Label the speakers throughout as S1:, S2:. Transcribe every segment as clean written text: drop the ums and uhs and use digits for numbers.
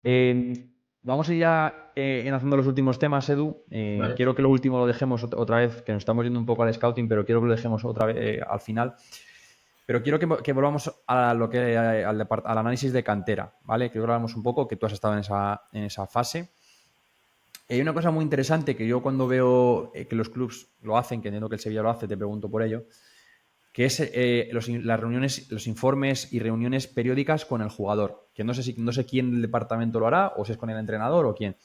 S1: Eh, Vamos a ir ya enlazando los últimos temas, Edu.
S2: ¿Vale?
S1: Quiero que lo último lo dejemos otra vez, que nos estamos yendo un poco al scouting, pero quiero que lo dejemos otra vez al final. Pero quiero que volvamos a lo que, al análisis de cantera, ¿vale? Quiero que hablamos un poco, que tú has estado en esa fase. Hay una cosa muy interesante que yo cuando veo que los clubs lo hacen, que entiendo que el Sevilla lo hace, te pregunto por ello, que es las reuniones, los informes y reuniones periódicas con el jugador. Que no sé quién del departamento lo hará, o si es con el entrenador o quién.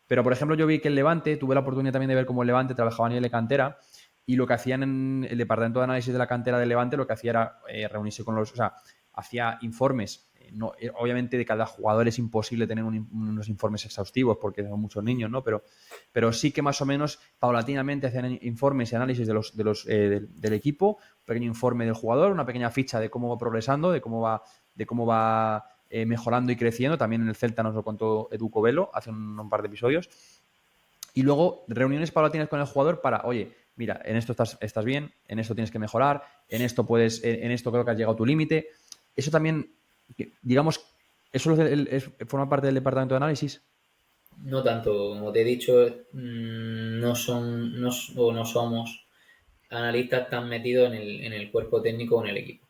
S1: Pero, por ejemplo, yo vi que el Levante, tuve la oportunidad también de ver cómo el Levante trabajaba a nivel de cantera, y lo que hacían en el departamento de análisis de la cantera del Levante, lo que hacía era reunirse con los. O sea, hacía informes. No, obviamente de cada jugador es imposible tener unos informes exhaustivos porque son muchos niños, ¿no? Pero sí que más o menos paulatinamente hacían informes y análisis del equipo, un pequeño informe del jugador, una pequeña ficha de cómo va progresando, de cómo va mejorando y creciendo. También en el Celta nos lo contó Edu Covelo hace un par de episodios. Y luego reuniones paulatinas con el jugador para, oye, mira, en esto estás bien, en esto tienes que mejorar, en esto creo que has llegado a tu límite. Eso también, digamos, eso forma parte del departamento de análisis.
S2: No tanto, como te he dicho, no son o no somos analistas tan metidos en el cuerpo técnico o en el equipo.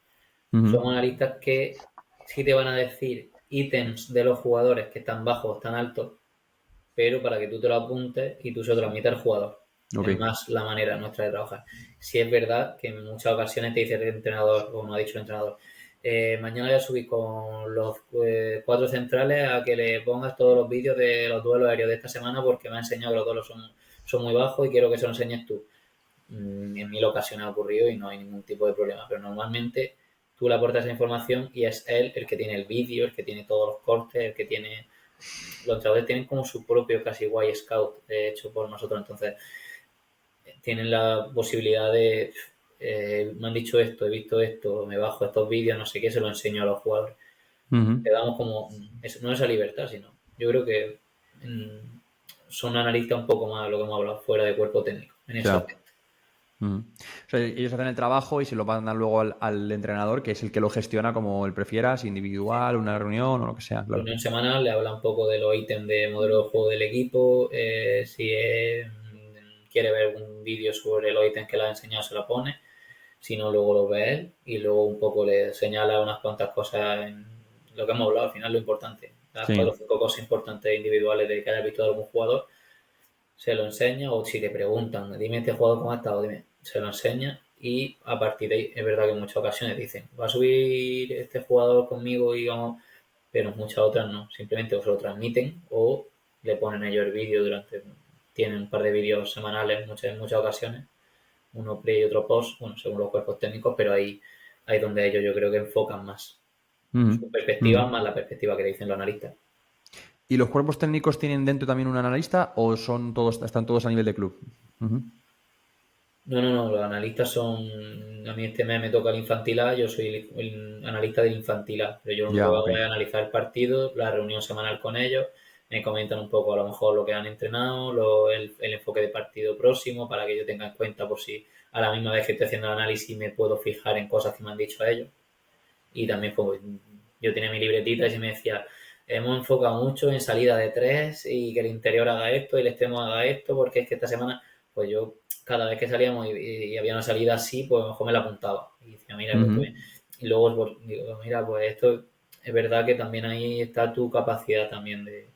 S1: Uh-huh.
S2: Son analistas que sí te van a decir ítems de los jugadores que están bajos o están altos, pero para que tú te lo apuntes y tú se lo transmitas al jugador.
S1: Ok.
S2: Es más la manera nuestra de trabajar. Si es verdad que en muchas ocasiones te dice el entrenador, o no ha dicho el entrenador, mañana voy a subir con los cuatro centrales a que le pongas todos los vídeos de los duelos aéreos de esta semana porque me ha enseñado que los duelos son muy bajos y quiero que se lo enseñes tú. En mil ocasiones ha ocurrido y no hay ningún tipo de problema, pero normalmente tú le aportas esa información y es él el que tiene el vídeo, el que tiene todos los cortes, el que tiene los entrenadores tienen como su propio casi guay scout hecho por nosotros, entonces tienen la posibilidad de me han dicho esto, he visto esto, me bajo estos vídeos, no sé qué, se lo enseño a los jugadores.
S1: Uh-huh.
S2: Le damos como no esa libertad, sino yo creo que son analistas un poco más de lo que hemos hablado fuera de cuerpo técnico en ese
S1: Ya.
S2: aspecto.
S1: Uh-huh. O sea, ellos hacen el trabajo y se lo mandan luego al entrenador, que es el que lo gestiona como él prefiera, si
S2: Sí.
S1: individual, una reunión o lo que sea, claro.
S2: Reunión semanal, le habla un poco de los ítems de modelo de juego del equipo, si quiere ver un vídeo sobre los ítems que le ha enseñado, se lo pone, si no, luego lo ve él y luego un poco le señala unas cuantas cosas en lo que hemos hablado, al final lo importante, las cuatro o
S1: Sí.
S2: cinco cosas importantes individuales de que haya visto de algún jugador, se lo enseña o si te preguntan, dime este jugador cómo ha estado, dime, se lo enseña y a partir de ahí es verdad que en muchas ocasiones dicen, va a subir este jugador conmigo y vamos, pero en muchas otras no, simplemente o se lo transmiten o le ponen ellos el vídeo durante, tienen un par de vídeos semanales en muchas ocasiones, uno pre y otro post, bueno, según los cuerpos técnicos, pero ahí donde ellos yo creo que enfocan más
S1: Uh-huh.
S2: su perspectiva
S1: Uh-huh.
S2: más la perspectiva que dicen los analistas.
S1: ¿Y los cuerpos técnicos tienen dentro también un analista o están todos a nivel de club? Ujú.
S2: No, los analistas son, a mí este mes me toca el infantil A, yo soy el analista del infantil A, pero yo lo único
S1: Ya,
S2: que
S1: ok.
S2: hago es analizar el partido, la reunión semanal con ellos, me comentan un poco a lo mejor lo que han entrenado, el enfoque de partido próximo, para que yo tenga en cuenta por si a la misma vez que estoy haciendo el análisis me puedo fijar en cosas que me han dicho a ellos. Y también pues, yo tenía mi libretita y se me decía, hemos enfocado mucho en salida de tres y que el interior haga esto y el extremo haga esto, porque es que esta semana, pues yo cada vez que salíamos y había una salida así, pues mejor me la apuntaba. Y decía, mira, pues,
S1: Ujú.
S2: y luego pues, digo, mira, pues esto es verdad que también ahí está tu capacidad también de...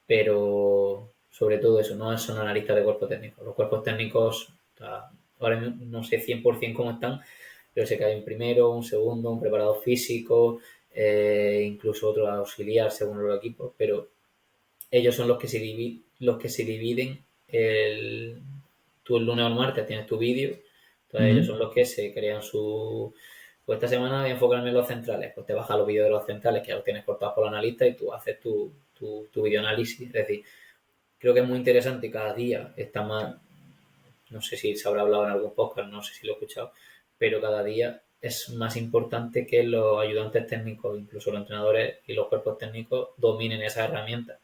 S2: Pero sobre todo eso, no son analistas de cuerpos técnicos. Los cuerpos técnicos, o sea, ahora no sé 100% cómo están, pero sé que hay un primero, un segundo, un preparador físico, incluso otro auxiliar según los equipos, pero ellos son los que se dividen tú el lunes o el martes tienes tu vídeo, entonces ellos
S1: Ujú.
S2: son los que se crean su... Pues esta semana voy a enfocarme en los centrales, pues te bajas los vídeos de los centrales que ya los tienes cortados por el analista y tú haces tu videoanálisis, es decir, creo que es muy interesante y cada día está más, no sé si se habrá hablado en algún podcast, no sé si lo he escuchado, pero cada día es más importante que los ayudantes técnicos, incluso los entrenadores y los cuerpos técnicos dominen esas herramientas.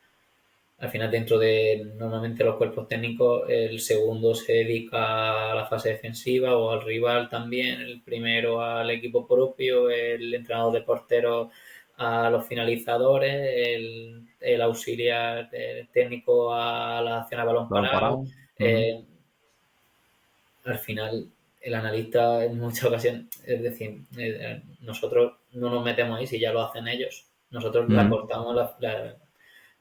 S2: Al final, dentro de normalmente los cuerpos técnicos, el segundo se dedica a la fase defensiva o al rival también, el primero al equipo propio, el entrenador de porteros a los finalizadores, el auxiliar técnico a la acción a balón
S1: Balón
S2: parado.
S1: parado.
S2: Al final, el analista en muchas ocasiones, es decir, nosotros no nos metemos ahí si ya lo hacen ellos. Nosotros le aportamos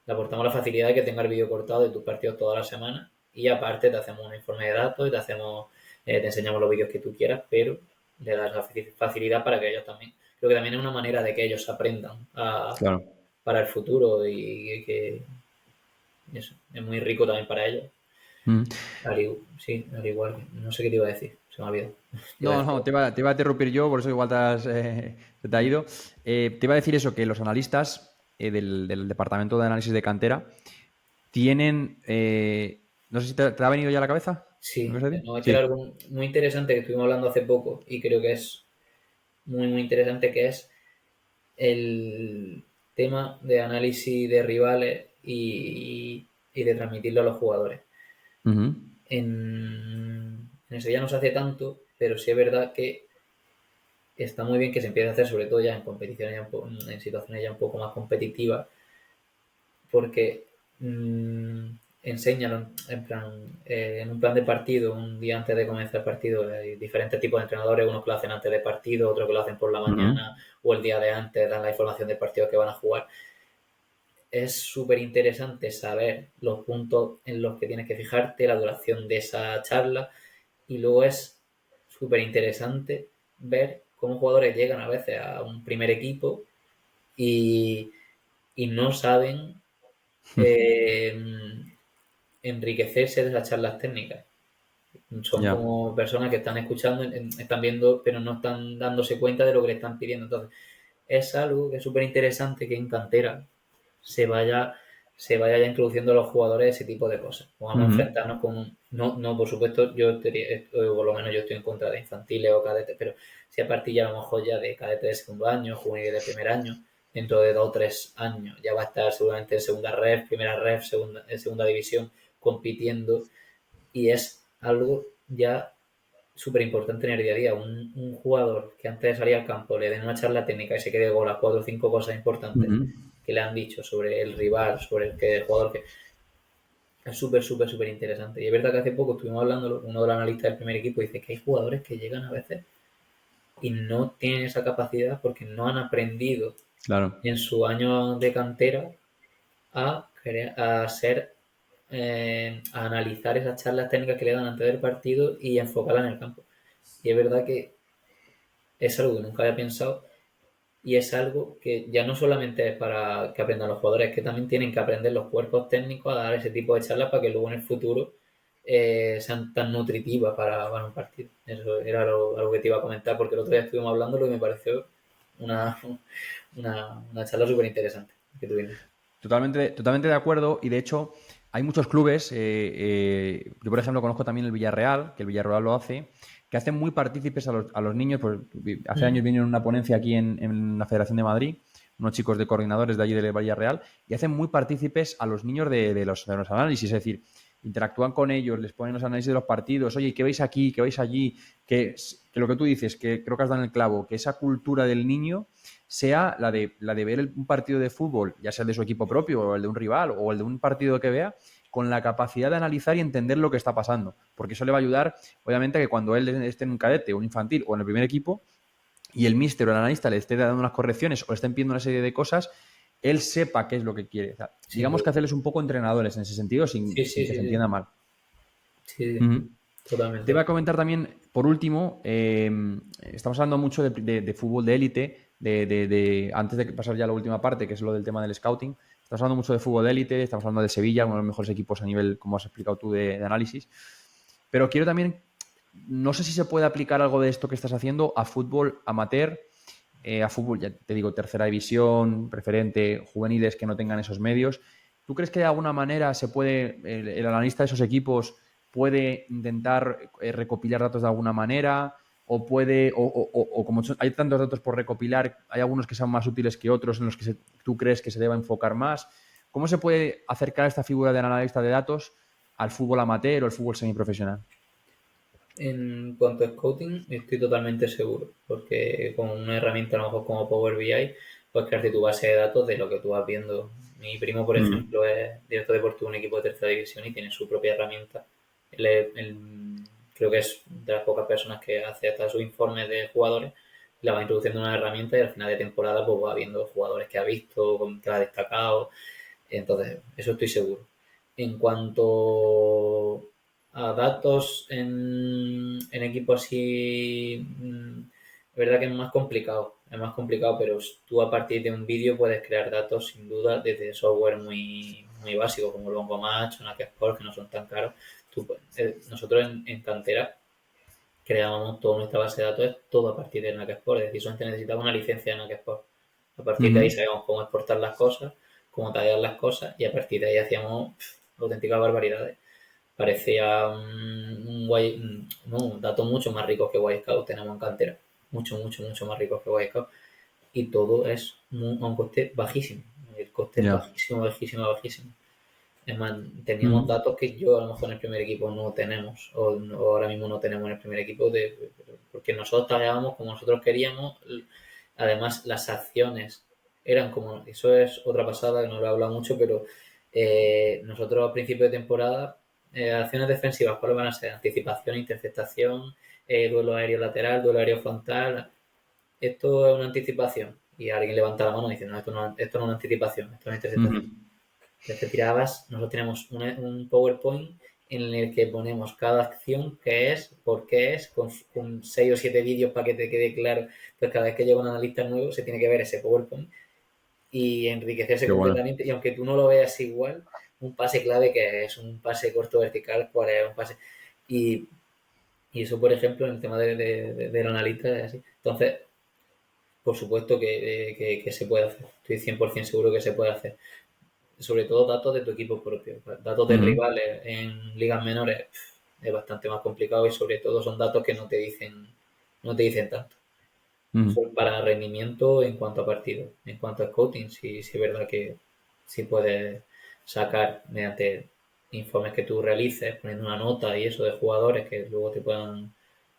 S2: le aportamos la facilidad de que tenga el vídeo cortado de tus partidos toda la semana y aparte te hacemos un informe de datos y te enseñamos los vídeos que tú quieras, pero le das la facilidad para que ellos también. Creo que también es una manera de que ellos aprendan
S1: Claro.
S2: para el futuro y que eso es muy rico también para ellos.
S1: Mm.
S2: Sí, al igual que, no sé qué te iba a decir, se me ha olvidado.
S1: No, te iba a interrumpir yo, por eso igual se te ha ido. Te iba a decir eso, que los analistas del Departamento de Análisis de Cantera tienen... no sé si te ha venido ya a la cabeza.
S2: Sí,
S1: ¿Lo que vas a decir?
S2: no, es que era
S1: Sí.
S2: algo muy interesante que estuvimos hablando hace poco y creo que es muy, muy interesante, que es el tema de análisis de rivales y de transmitirlo a los jugadores.
S1: Ujú.
S2: En eso ya no se hace tanto, pero sí es verdad que está muy bien que se empiece a hacer, sobre todo ya en competiciones, en situaciones ya un poco más competitivas, porque enséñalo en un plan de partido, un día antes de comenzar el partido. Hay diferentes tipos de entrenadores, unos que lo hacen antes del partido, otros que lo hacen por la
S1: Ujú.
S2: mañana o el día de antes, dan la información del partido que van a jugar. Es súper interesante saber los puntos en los que tienes que fijarte, la duración de esa charla, y luego es súper interesante ver cómo jugadores llegan a veces a un primer equipo y, y no saben eh, enriquecerse de las charlas técnicas. Son
S1: Ya.
S2: como personas que están escuchando, están viendo, pero no están dándose cuenta de lo que le están pidiendo. Entonces, es algo que es súper interesante que en cantera se vaya, se vaya ya introduciendo a los jugadores ese tipo de cosas. Vamos a
S1: Ujú.
S2: enfrentarnos con no, por supuesto, o por lo menos yo estoy en contra de infantiles o cadetes, pero si a partir ya a lo mejor ya de cadetes de segundo año, juveniles de primer año, dentro de 2 o 3 años, ya va a estar seguramente en segunda ref, primera ref, en segunda división, compitiendo, y es algo ya súper importante en el día a día. Un jugador que antes de salir al campo le den una charla técnica y se quede con las 4 o 5 cosas importantes
S1: Ujú.
S2: que le han dicho sobre el rival, sobre el jugador, que es súper, súper, súper interesante. Y es verdad que hace poco estuvimos hablando, uno de los analistas del primer equipo dice que hay jugadores que llegan a veces y no tienen esa capacidad porque no han aprendido
S1: Claro.
S2: en su año de cantera a ser a analizar esas charlas técnicas que le dan antes del partido y enfocarlas en el campo. Y es verdad que es algo que nunca había pensado y es algo que ya no solamente es para que aprendan los jugadores, es que también tienen que aprender los cuerpos técnicos a dar ese tipo de charlas para que luego en el futuro sean tan nutritivas para un partido. Eso era algo que te iba a comentar porque el otro día estuvimos hablando y me pareció una, una charla súper interesante que tuvimos.
S1: Totalmente de acuerdo. Y de hecho, hay muchos clubes. Yo, por ejemplo, conozco también el Villarreal, que el Villarreal lo hace, que hacen muy partícipes a los niños. Pues, hace años vinieron una ponencia aquí en la Federación de Madrid, unos chicos de coordinadores de allí del Villarreal, y hacen muy partícipes a los niños de los análisis. Es decir, interactúan con ellos, les ponen los análisis de los partidos. Oye, ¿qué veis aquí? ¿Qué veis allí? Que lo que tú dices, que creo que has dado en el clavo, que esa cultura del niño sea la de ver un partido de fútbol, ya sea de su equipo propio o el de un rival o el de un partido que vea, con la capacidad de analizar y entender lo que está pasando. Porque eso le va a ayudar, obviamente, a que cuando él esté en un cadete o un infantil o en el primer equipo y el míster o el analista le esté dando unas correcciones o le esté pidiendo una serie de cosas, él sepa qué es lo que quiere. O sea,
S2: Sin
S1: digamos
S2: duda.
S1: que hacerles un poco entrenadores en ese sentido
S2: Sí,
S1: sin
S2: sí,
S1: que
S2: sí,
S1: se
S2: sí.
S1: entienda mal.
S2: Sí, sí,
S1: Uh-huh. Te
S2: totalmente.
S1: iba a comentar también, por último, estamos hablando mucho de fútbol de élite, antes de pasar ya a la última parte, que es lo del tema del scouting, estamos hablando mucho de fútbol de élite, estamos hablando de Sevilla, uno de los mejores equipos a nivel, como has explicado tú, de análisis. Pero quiero también, no sé si se puede aplicar algo de esto que estás haciendo a fútbol amateur, a fútbol, ya te digo, tercera división, preferente, juveniles que no tengan esos medios. ¿Tú crees que de alguna manera se puede, el analista de esos equipos puede intentar recopilar datos de alguna manera? O puede, o como hay tantos datos por recopilar, hay algunos que sean más útiles que otros en los que tú crees que se deba enfocar más. ¿Cómo se puede acercar esta figura del analista de datos al fútbol amateur o al fútbol semiprofesional?
S2: En cuanto a scouting, estoy totalmente seguro, porque con una herramienta a lo mejor como Power BI puedes crearte tu base de datos de lo que tú vas viendo. Mi primo, por ejemplo, es director deportivo de un equipo de tercera división y tiene su propia herramienta. Creo que es de las pocas personas que hace hasta sus informes de jugadores, la va introduciendo en una herramienta y al final de temporada pues va viendo jugadores que ha visto, que ha destacado. Entonces, eso estoy seguro. En cuanto a datos en equipos así, es verdad que es más complicado, pero tú a partir de un vídeo puedes crear datos sin duda desde software muy básico como el Bongo Match o Nakesport, que no son tan caros. Nosotros en Cantera creábamos toda nuestra base de datos todo a partir de Nakesport, es decir, solamente necesitaba una licencia de Nakesport. A partir de ahí sabíamos cómo exportar las cosas, cómo tallar las cosas y a partir de ahí hacíamos auténticas barbaridades. Parecía datos mucho más ricos que Wisecout tenemos en Cantera, mucho más ricos que Wisecout y todo es a un coste bajísimo. El coste es
S1: Ya.
S2: bajísimo. Es más, teníamos datos que yo a lo mejor en el primer equipo no tenemos o ahora mismo no tenemos en el primer equipo porque nosotros tagueábamos como nosotros queríamos. Además, las acciones eran como, eso es otra pasada que no lo he hablado mucho, pero nosotros a principio de temporada, acciones defensivas, ¿cuáles van a ser? Anticipación, interceptación, duelo aéreo lateral, duelo aéreo frontal. Esto es una anticipación. Y alguien levanta la mano y dice, no, esto no es una anticipación, esto es una interceptación. Entonces te tirabas, nosotros tenemos un PowerPoint en el que ponemos cada acción, qué es, por qué es, con 6 o 7 vídeos para que te quede claro. Entonces cada vez que llega un analista nuevo se tiene que ver ese PowerPoint y enriquecerse
S1: Qué bueno.
S2: completamente. Y aunque tú no lo veas igual, un pase clave que es un pase corto vertical, cuál es un pase. Y, y eso, por ejemplo, en el tema del analista es así. Entonces, por supuesto que se puede hacer. Estoy 100% seguro que se puede hacer. Sobre todo datos de tu equipo propio. Datos de rivales en ligas menores es bastante más complicado y sobre todo son datos que no te dicen tanto. Para rendimiento en cuanto a partidos, en cuanto a scouting, sí es verdad que sí puedes sacar mediante informes que tú realices, poniendo una nota y eso de jugadores que luego te puedan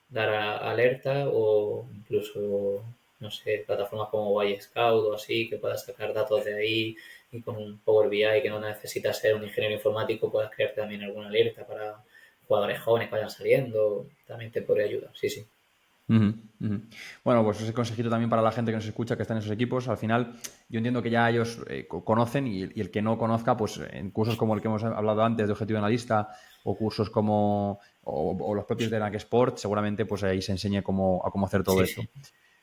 S2: dar alerta o incluso, no sé, plataformas como Y Scout o así, que puedas sacar datos de ahí y con un Power BI que no necesitas ser un ingeniero informático, puedas crear también alguna alerta para jugadores jóvenes que vayan saliendo, también te podría ayudar, sí.
S1: Bueno, pues ese consejito también para la gente que nos escucha, que está en esos equipos. Al final, yo entiendo que ya ellos conocen y el que no conozca, pues en cursos como el que hemos hablado antes de Objetivo Analista o cursos como o los propios de NAC Sport, seguramente pues ahí se enseñe a cómo hacer todo
S2: Sí,
S1: esto.
S2: sí.